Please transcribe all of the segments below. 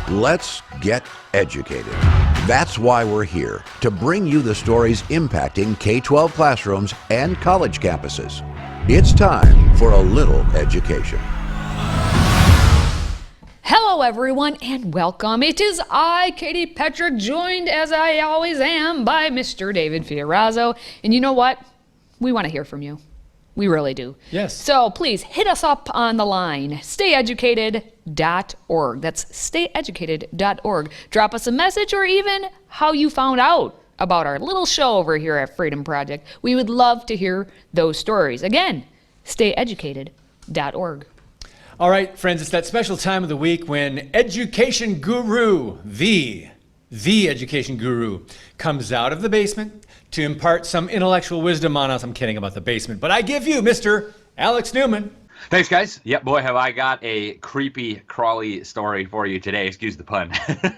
Let's get educated. That's why we're here, to bring you the stories impacting K-12 classrooms and college campuses. It's time for a little education. Hello everyone and welcome. It is I, Katie Petrick, joined as I always am by Mr. David Fiorazzo. And you know what? We want to hear from you. We really do. Yes. So please hit us up on the line, stayeducated.org. That's stayeducated.org. Drop us a message or even how you found out about our little show over here at Freedom Project. We would love to hear those stories. Again, stayeducated.org. All right, friends, it's that special time of the week when education guru, the education guru, comes out of the basement to impart some intellectual wisdom on us. I'm kidding about the basement, but I give you Mr. Alex Newman. Thanks, guys. Yep, boy, have I got a creepy, crawly story for you today. Excuse the pun.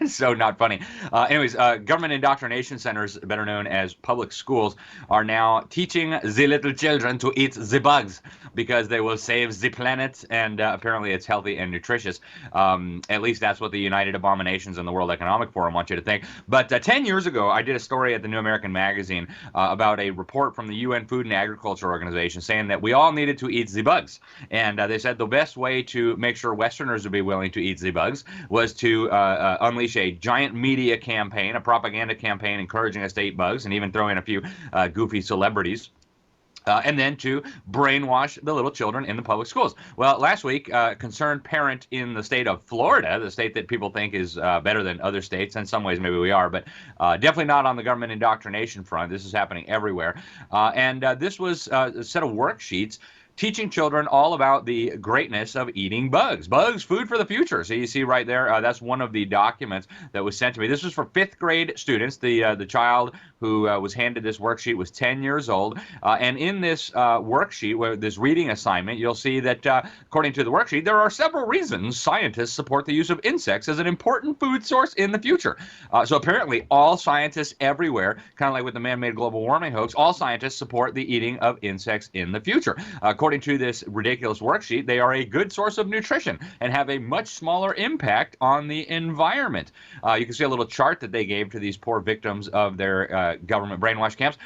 So not funny. Anyways, government indoctrination centers, better known as public schools, are now teaching the little children to eat the bugs because they will save the planet, and apparently it's healthy and nutritious. At least that's what the United Abominations and the World Economic Forum want you to think. But 10 years ago, I did a story at the New American Magazine about a report from the UN Food and Agriculture Organization saying that we all needed to eat the bugs. And they said the best way to make sure Westerners would be willing to eat the bugs was to unleash a giant media campaign, a propaganda campaign encouraging us to eat bugs, and even throw in a few goofy celebrities. And then to brainwash the little children in the public schools. Well, last week, a concerned parent in the state of Florida, the state that people think is better than other states, in some ways maybe we are, but definitely not on the government indoctrination front. This is happening everywhere. And this was a set of worksheets teaching children all about the greatness of eating bugs. Bugs, food for the future. So you see right there, that's one of the documents that was sent to me. This was for 5th grade students. The child who was handed this worksheet was 10 years old. And in this worksheet, where this reading assignment, you'll see that according to the worksheet, there are several reasons scientists support the use of insects as an important food source in the future. So apparently all scientists everywhere, kind of like with the man-made global warming hoax, all scientists support the eating of insects in the future. According to this ridiculous worksheet, they are a good source of nutrition and have a much smaller impact on the environment. You can see a little chart that they gave to these poor victims of their government brainwash camps.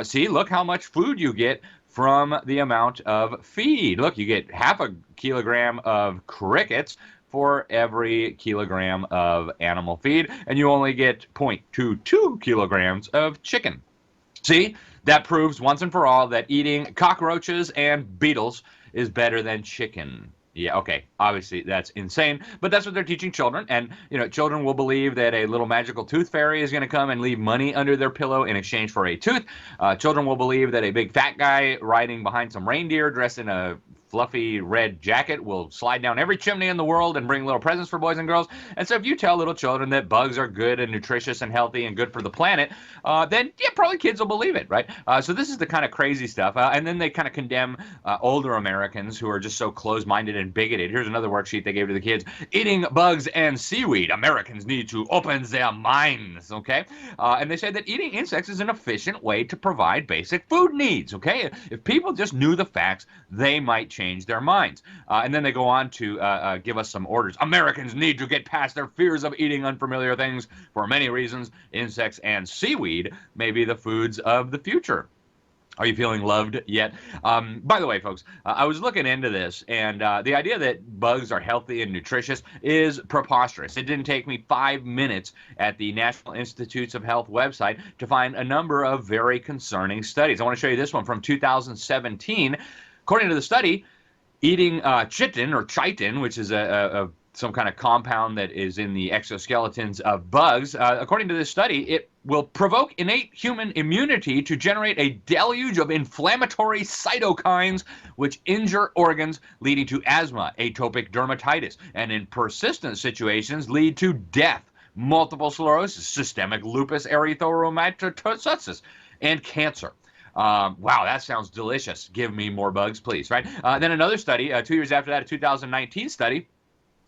See, look how much food you get from the amount of feed. Look, you get half a kilogram of crickets for every kilogram of animal feed, and you only get 0.22 kilograms of chicken. See, that proves once and for all that eating cockroaches and beetles is better than chicken. Yeah, okay, obviously that's insane, but that's what they're teaching children. And, you know, children will believe that a little magical tooth fairy is going to come and leave money under their pillow in exchange for a tooth. Children will believe that a big fat guy riding behind some reindeer dressed in a fluffy red jacket will slide down every chimney in the world and bring little presents for boys and girls. And so if you tell little children that bugs are good and nutritious and healthy and good for the planet, then yeah, probably kids will believe it, right? So this is the kind of crazy stuff. And then they kind of condemn older Americans who are just so closed-minded and bigoted. Here's another worksheet they gave to the kids. Eating bugs and seaweed. Americans need to open their minds, okay? And they say that eating insects is an efficient way to provide basic food needs, okay? If people just knew the facts, they might change their minds. And then they go on to give us some orders. Americans need to get past their fears of eating unfamiliar things for many reasons. Insects and seaweed may be the foods of the future. Are you feeling loved yet? By the way, folks, I was looking into this, and the idea that bugs are healthy and nutritious is preposterous. It didn't take me 5 minutes at the National Institutes of Health website to find a number of very concerning studies. I want to show you this one from 2017. According to the study, eating chitin or chitin, which is some kind of compound that is in the exoskeletons of bugs, according to this study, it will provoke innate human immunity to generate a deluge of inflammatory cytokines which injure organs, leading to asthma, atopic dermatitis, and in persistent situations lead to death, multiple sclerosis, systemic lupus erythematosus, and cancer. Wow, that sounds delicious. Give me more bugs, please, right? Then another study, 2 years after that, a 2019 study,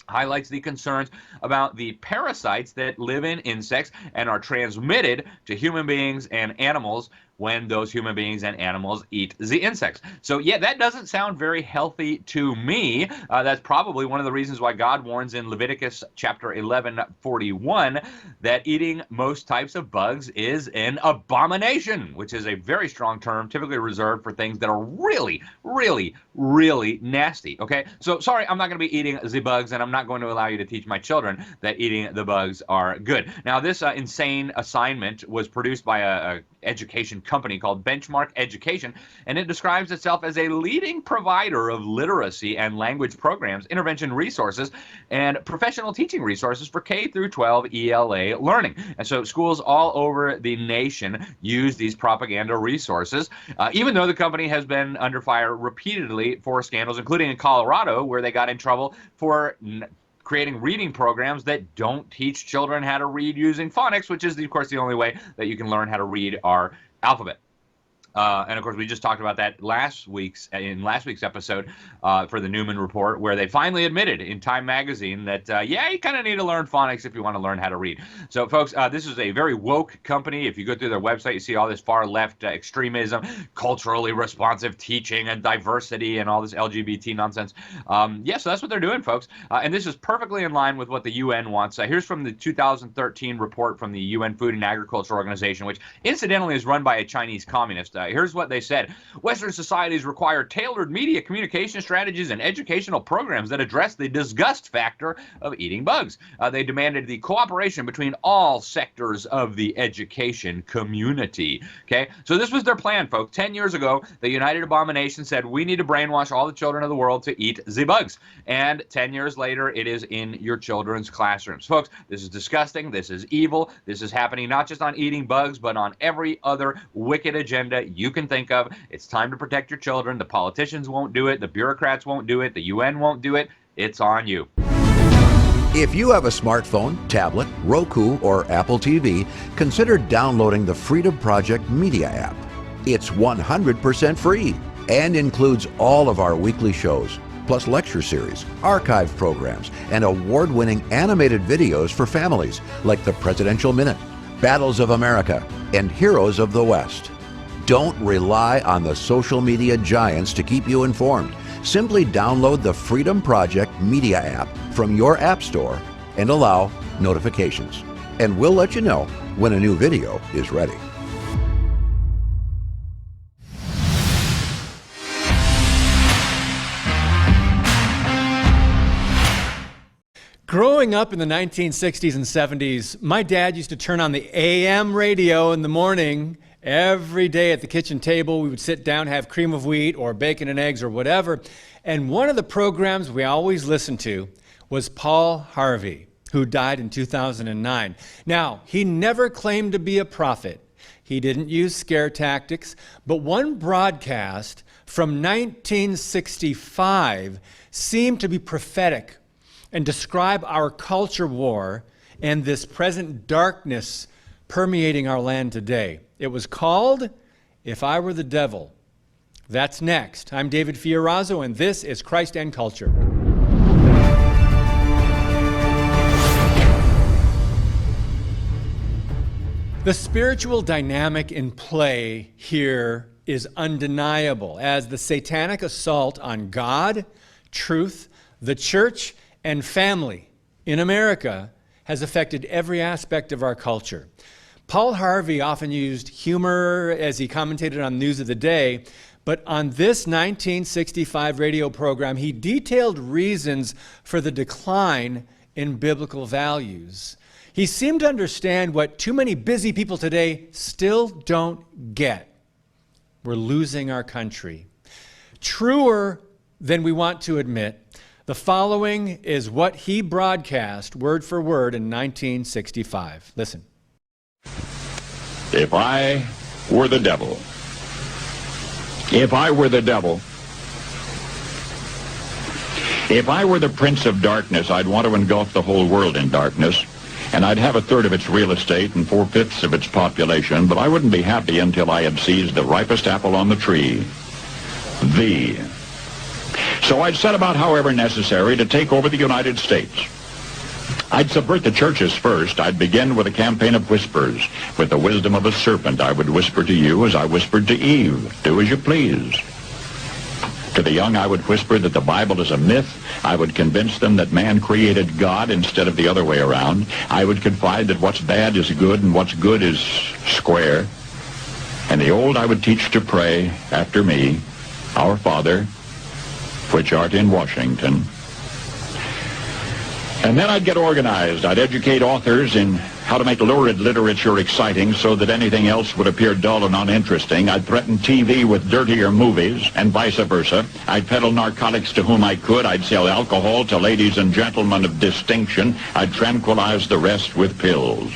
highlights the concerns about the parasites that live in insects and are transmitted to human beings and animals when those human beings and animals eat the insects. So yeah, that doesn't sound very healthy to me. That's probably one of the reasons why God warns in Leviticus chapter 11:41 that eating most types of bugs is an abomination, which is a very strong term, typically reserved for things that are really, really, really nasty. Okay, so sorry, I'm not going to be eating the bugs, and I'm not going to allow you to teach my children that eating the bugs are good. Now, this insane assignment was produced by a education company called Benchmark Education, and it describes itself as a leading provider of literacy and language programs, intervention resources, and professional teaching resources for K through 12 ELA learning. And so schools all over the nation use these propaganda resources, even though the company has been under fire repeatedly for scandals, including in Colorado, where they got in trouble for creating reading programs that don't teach children how to read using phonics, which is, of course, the only way that you can learn how to read our alphabet. And of course, we just talked about that in last week's episode for the Newman Report, where they finally admitted in Time Magazine that, yeah, you kind of need to learn phonics if you want to learn how to read. So, folks, this is a very woke company. If you go through their website, you see all this far-left extremism, culturally responsive teaching, and diversity, and all this LGBT nonsense. Yeah, so that's what they're doing, folks. And this is perfectly in line with what the UN wants. Here's from the 2013 report from the UN Food and Agriculture Organization, which incidentally is run by a Chinese communist. Here's what they said. Western societies require tailored media communication strategies and educational programs that address the disgust factor of eating bugs. They demanded the cooperation between all sectors of the education community. Okay, so this was their plan, folks. 10 years ago, the United Abomination said, we need to brainwash all the children of the world to eat the bugs. And 10 years later, it is in your children's classrooms. Folks, this is disgusting. This is evil. This is happening not just on eating bugs, but on every other wicked agenda you can think of. It's time to protect your children. The politicians won't do it. The bureaucrats won't do it. The UN won't do it. It's on you. If you have a smartphone, tablet, Roku, or Apple TV, consider downloading the Freedom Project Media app. It's 100% free and includes all of our weekly shows, plus lecture series, archive programs, and award-winning animated videos for families like the Presidential Minute, Battles of America, and Heroes of the West. Don't rely on the social media giants to keep you informed. Simply download the Freedom Project Media app from your app store and allow notifications. And we'll let you know when a new video is ready. Growing up in the 1960s and 70s, my dad used to turn on the AM radio in the morning. Every day at the kitchen table, we would sit down, have cream of wheat or bacon and eggs or whatever. And one of the programs we always listened to was Paul Harvey, who died in 2009. Now, he never claimed to be a prophet. He didn't use scare tactics. But one broadcast from 1965 seemed to be prophetic and describe our culture war and this present darkness permeating our land today. It was called If I Were the Devil. That's next. I'm David Fiorazo, and this is Christ and Culture. The spiritual dynamic in play here is undeniable, as the satanic assault on God, truth, the church, and family in America has affected every aspect of our culture. Paul Harvey often used humor as he commentated on news of the day, but on this 1965 radio program, he detailed reasons for the decline in biblical values. He seemed to understand what too many busy people today still don't get. We're losing our country. Truer than we want to admit, the following is what he broadcast word for word in 1965. Listen. If I were the devil, if I were the devil, if I were the prince of darkness, I'd want to engulf the whole world in darkness, and I'd have a third of its real estate and 4/5 of its population, but I wouldn't be happy until I had seized the ripest apple on the tree, thee. So I'd set about, however necessary, to take over the United States. I'd subvert the churches first. I'd begin with a campaign of whispers. With the wisdom of a serpent, I would whisper to you as I whispered to Eve, do as you please. To the young, I would whisper that the Bible is a myth. I would convince them that man created God instead of the other way around. I would confide that what's bad is good and what's good is square. And the old I would teach to pray after me, Our Father, which art in Washington. And then I'd get organized. I'd educate authors in how to make lurid literature exciting so that anything else would appear dull and uninteresting. I'd threaten TV with dirtier movies and vice versa. I'd peddle narcotics to whom I could. I'd sell alcohol to ladies and gentlemen of distinction. I'd tranquilize the rest with pills.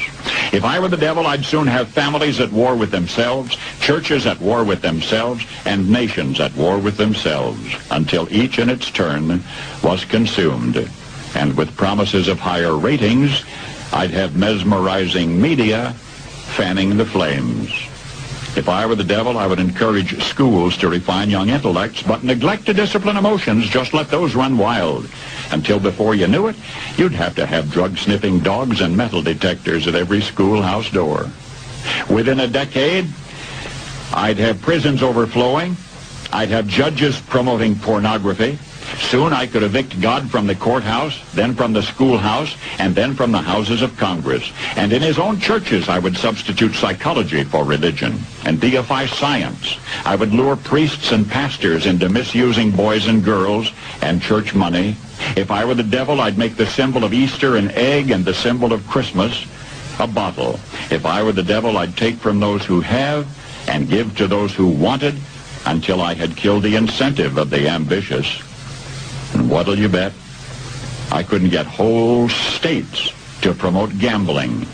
If I were the devil, I'd soon have families at war with themselves, churches at war with themselves, and nations at war with themselves, until each in its turn was consumed. And with promises of higher ratings, I'd have mesmerizing media fanning the flames. If I were the devil, I would encourage schools to refine young intellects, but neglect to discipline emotions. Just let those run wild. Until before you knew it, you'd have to have drug-sniffing dogs and metal detectors at every schoolhouse door. Within a decade, I'd have prisons overflowing. I'd have judges promoting pornography. Soon I could evict God from the courthouse, then from the schoolhouse, and then from the houses of Congress. And in his own churches, I would substitute psychology for religion and deify science. I would lure priests and pastors into misusing boys and girls and church money. If I were the devil, I'd make the symbol of Easter an egg and the symbol of Christmas a bottle. If I were the devil, I'd take from those who have and give to those who wanted until I had killed the incentive of the ambitious. And what'll you bet? I couldn't get whole states to promote gambling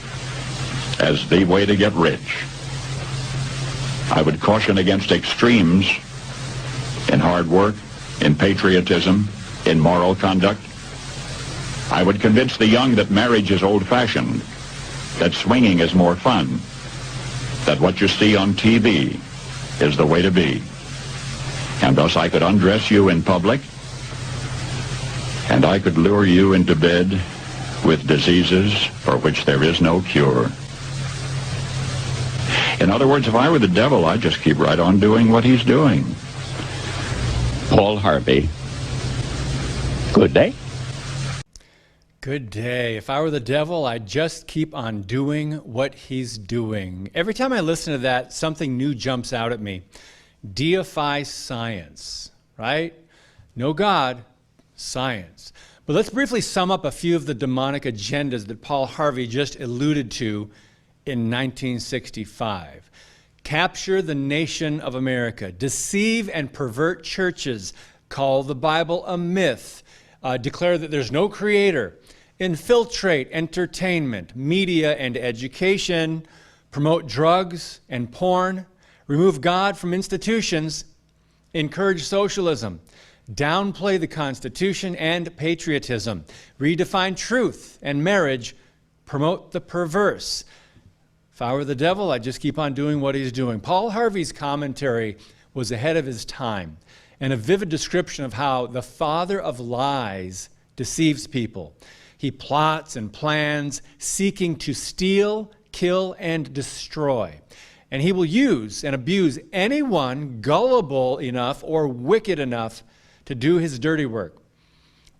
as the way to get rich. I would caution against extremes in hard work, in patriotism, in moral conduct. I would convince the young that marriage is old-fashioned, that swinging is more fun, that what you see on TV is the way to be. And thus I could undress you in public, and I could lure you into bed with diseases for which there is no cure. In other words, if I were the devil, I'd just keep right on doing what he's doing. Paul Harvey. Good day. Good day. If I were the devil, I'd just keep on doing what he's doing. Every time I listen to that, something new jumps out at me. Deify science, right? No God, science. But let's briefly sum up a few of the demonic agendas that Paul Harvey just alluded to in 1965. Capture the nation of America, deceive and pervert churches, call the Bible a myth, declare that there's no creator, infiltrate entertainment, media, and education, promote drugs and porn, remove God from institutions, encourage socialism, downplay the Constitution and patriotism, redefine truth and marriage, promote the perverse. If I were the devil, I'd just keep on doing what he's doing. Paul Harvey's commentary was ahead of his time and a vivid description of how the father of lies deceives people. He plots and plans, seeking to steal, kill, and destroy. And he will use and abuse anyone gullible enough or wicked enough to do his dirty work.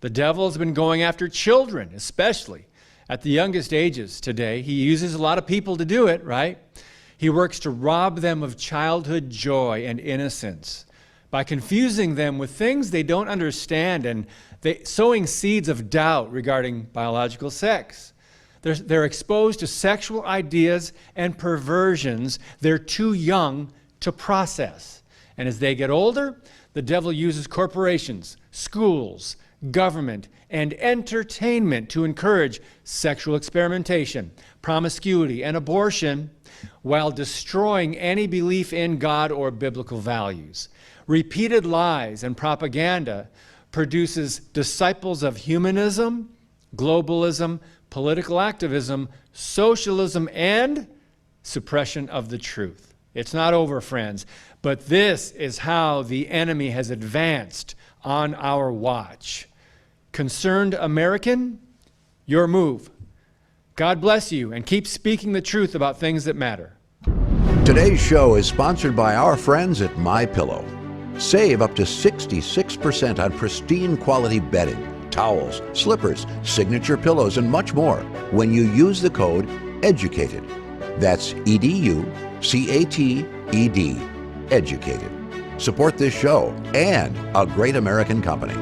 The devil has been going after children, especially at the youngest ages today. He uses a lot of people to do it, right? He works to rob them of childhood joy and innocence by confusing them with things they don't understand and sowing seeds of doubt regarding biological sex. They're exposed to sexual ideas and perversions they're too young to process. And as they get older, the devil uses corporations, schools, government, and entertainment to encourage sexual experimentation, promiscuity, and abortion while destroying any belief in God or biblical values. Repeated lies and propaganda produces disciples of humanism, globalism, political activism, socialism, and suppression of the truth. It's not over, friends, but this is how the enemy has advanced on our watch. Concerned American, your move. God bless you, and keep speaking the truth about things that matter. Today's show is sponsored by our friends at MyPillow. Save up to 66% on pristine quality bedding, towels, slippers, signature pillows, and much more when you use the code EDUCATED. That's EDUCATED. Educated. Support this show and a great American company.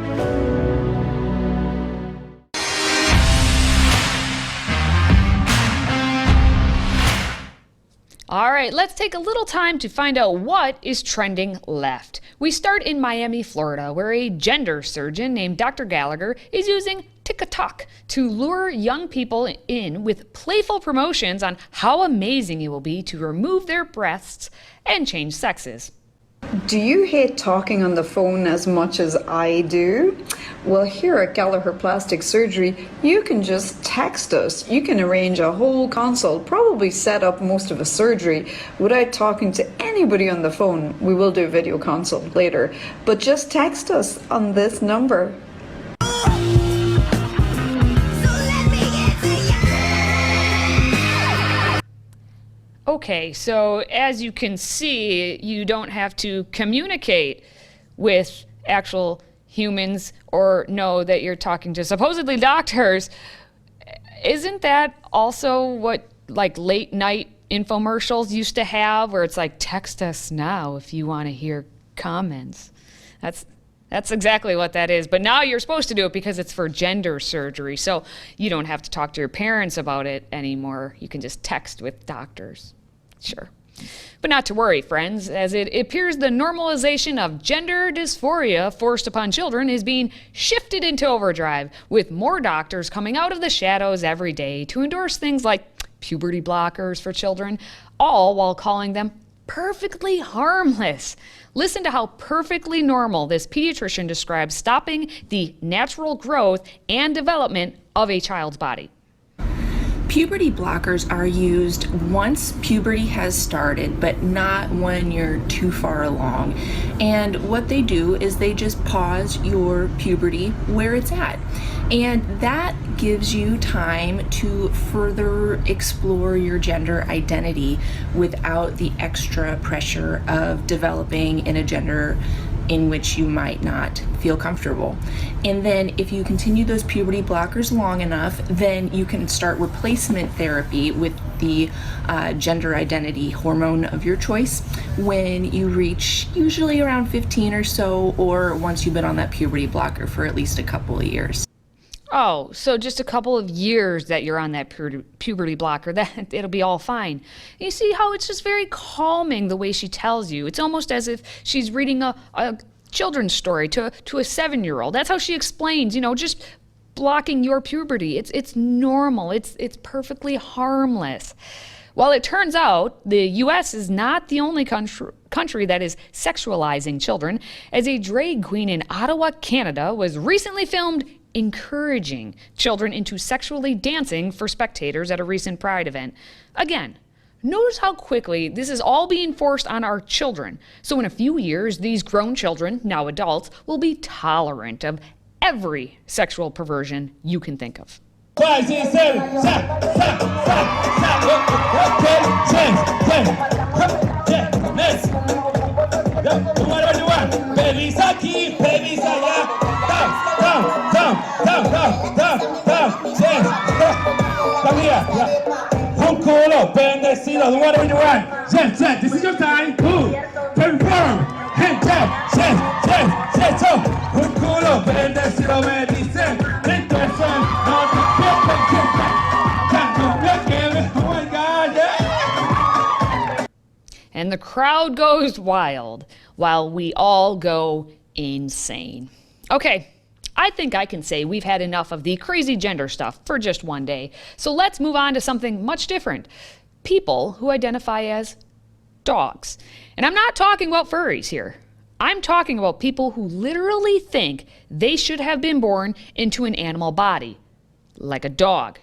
All right, let's take a little time to find out what is trending left. We start in Miami, Florida, where a gender surgeon named Dr. Gallagher is using TikTok to lure young people in with playful promotions on how amazing it will be to remove their breasts and change sexes. Do you hate talking on the phone as much as I do? Well, here at Gallagher Plastic Surgery, you can just text us. You can arrange a whole consult, probably set up most of a surgery without talking to anybody on the phone. We will do a video consult later, but just text us on this number. Okay, so as you can see, you don't have to communicate with actual humans or know that you're talking to supposedly doctors. Isn't that also what like late night infomercials used to have, where it's like, text us now if you want to hear comments? That's exactly what that is. But now you're supposed to do it because it's for gender surgery. So you don't have to talk to your parents about it anymore. You can just text with doctors. Sure. But not to worry, friends, as it appears the normalization of gender dysphoria forced upon children is being shifted into overdrive, with more doctors coming out of the shadows every day to endorse things like puberty blockers for children, all while calling them perfectly harmless. Listen to how perfectly normal this pediatrician describes stopping the natural growth and development of a child's body. Puberty blockers are used once puberty has started, but not when you're too far along. And what they do is they just pause your puberty where it's at. And that gives you time to further explore your gender identity without the extra pressure of developing in a gender in which you might not feel comfortable. And then if you continue those puberty blockers long enough, then you can start replacement therapy with the gender identity hormone of your choice when you reach usually around 15 or so, or once you've been on that puberty blocker for at least a couple of years. Oh, so just a couple of years that you're on that puberty blocker, that it'll be all fine. You see how it's just very calming the way she tells you. It's almost as if she's reading a children's story to a 7-year-old. That's how she explains, just blocking your puberty. It's normal. It's perfectly harmless. Well, it turns out the U.S. is not the only country that is sexualizing children, as a drag queen in Ottawa, Canada, was recently filmed encouraging children into sexually dancing for spectators at a recent Pride event. Again, notice how quickly this is all being forced on our children. So in a few years, these grown children, now adults, will be tolerant of every sexual perversion you can think of. 5, 6, 7, stop, whatever you want. Baby's aquí, baby's allá. Come here. Un culo bendecido. Whatever you want. Yes, this is your time. Perform. Yes. Un culo bendecido me dicen. Entonces, no te pierdas. Oh my God, yeah. And the crowd goes wild while we all go insane. Okay, I think I can say we've had enough of the crazy gender stuff for just one day. So let's move on to something much different. People who identify as dogs. And I'm not talking about furries here. I'm talking about people who literally think they should have been born into an animal body, like a dog.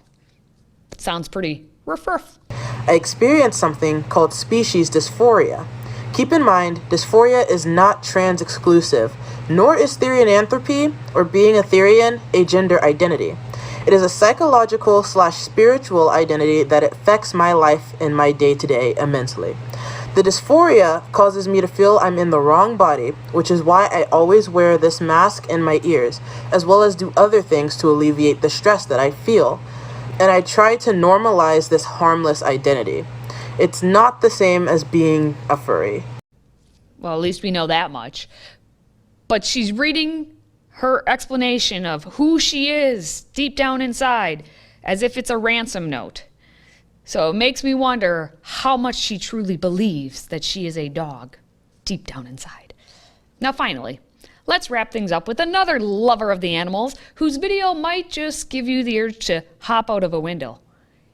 Sounds pretty rough. I experienced something called species dysphoria. Keep in mind, dysphoria is not trans-exclusive, nor is therianthropy, or being a therian, a gender identity. It is a psychological/spiritual identity that affects my life and my day-to-day immensely. The dysphoria causes me to feel I'm in the wrong body, which is why I always wear this mask in my ears, as well as do other things to alleviate the stress that I feel. And I try to normalize this harmless identity. It's not the same as being a furry. Well, at least we know that much. But she's reading her explanation of who she is deep down inside as if it's a ransom note. So it makes me wonder how much she truly believes that she is a dog deep down inside. Now finally, let's wrap things up with another lover of the animals whose video might just give you the urge to hop out of a window.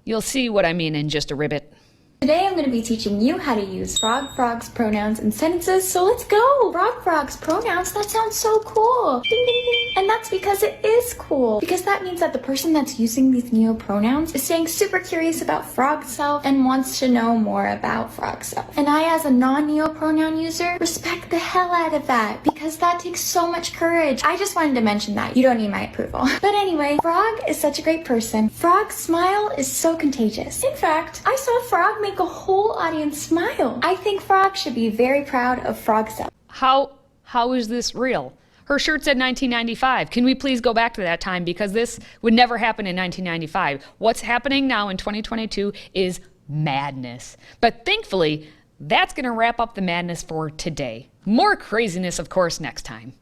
You'll see what I mean in just a ribbit. Today I'm going to be teaching you how to use frog's pronouns in sentences, so let's go! Frog's pronouns, that sounds so cool! Ding ding ding! And that's because it is cool, because that means that the person that's using these neopronouns is staying super curious about frog self and wants to know more about frog self. And I, as a non-neopronoun user, respect the hell out of that, because that takes so much courage. I just wanted to mention that. You don't need my approval. But anyway, Frog is such a great person. Frog's smile is so contagious. In fact, I saw Frog make a whole audience smile. I think Frog should be very proud of Frog self. How is this real? Her shirt said 1995. Can we please go back to that time? Because this would never happen in 1995. What's happening now in 2022 is madness. But thankfully, that's going to wrap up the madness for today. More craziness, of course, next time.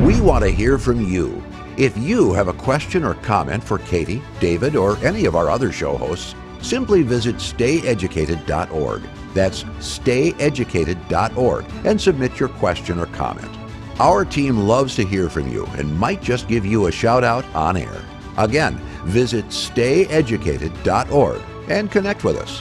We want to hear from you. If you have a question or comment for Katie, David, or any of our other show hosts, simply visit stayeducated.org. That's stayeducated.org and submit your question or comment. Our team loves to hear from you and might just give you a shout out on air. Again, visit stayeducated.org and connect with us.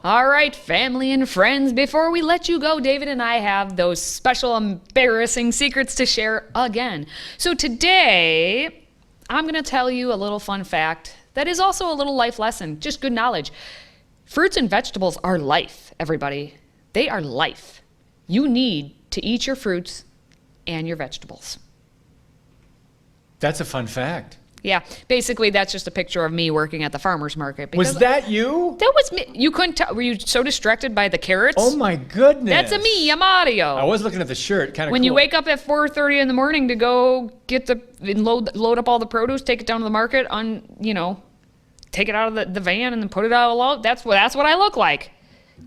All right, family and friends, before we let you go, David and I have those special embarrassing secrets to share again. So today, I'm going to tell you a little fun fact that is also a little life lesson, just good knowledge. Fruits and vegetables are life, everybody. They are life. You need to eat your fruits and your vegetables. That's a fun fact. Yeah, basically that's just a picture of me working at the farmer's market. Was that you? That was me. You couldn't tell. Were you so distracted by the carrots? Oh my goodness. That's me. I'm Mario. I was looking at the shirt. Kind of When cool. you wake up at 4:30 in the morning to go get and load up all the produce, take it down to the market, take it out of the van and then put it out. That's what I look like.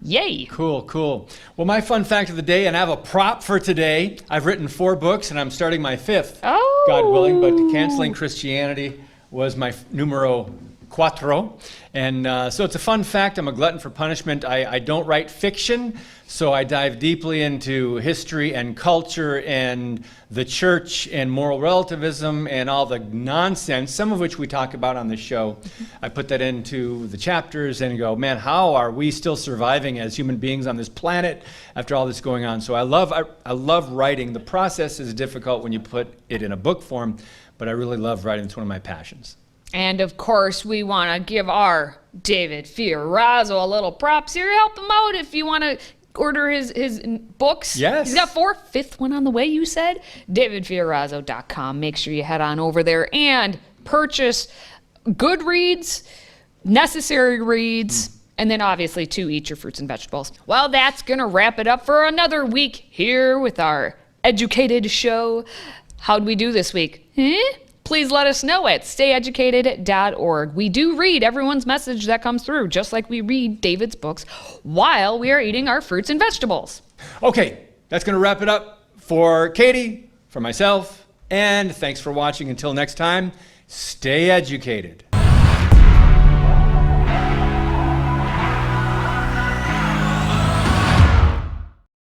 Yay. Cool. Well, my fun fact of the day, and I have a prop for today. I've written 4 books, and I'm starting my 5th, God willing, but canceling Christianity was my numero 4. And so it's a fun fact. I'm a glutton for punishment. I don't write fiction, so I dive deeply into history and culture and the church and moral relativism and all the nonsense, some of which we talk about on the show. I put that into the chapters and go, man, how are we still surviving as human beings on this planet after all this going on? So I love writing. The process is difficult when you put it in a book form, but I really love writing. It's one of my passions. And of course, we want to give our David Fiorazzo a little props here. Help him out if you want to order his books. Yes. He's got 4, 5th one on the way, you said. DavidFiorazzo.com. Make sure you head on over there and purchase good reads, necessary reads, and then obviously to eat your fruits and vegetables. Well, that's going to wrap it up for another week here with our educated show. How'd we do this week? Please let us know at stayeducated.org. We do read everyone's message that comes through, just like we read David's books while we are eating our fruits and vegetables. Okay, that's going to wrap it up for Katie, for myself, and thanks for watching. Until next time, stay educated.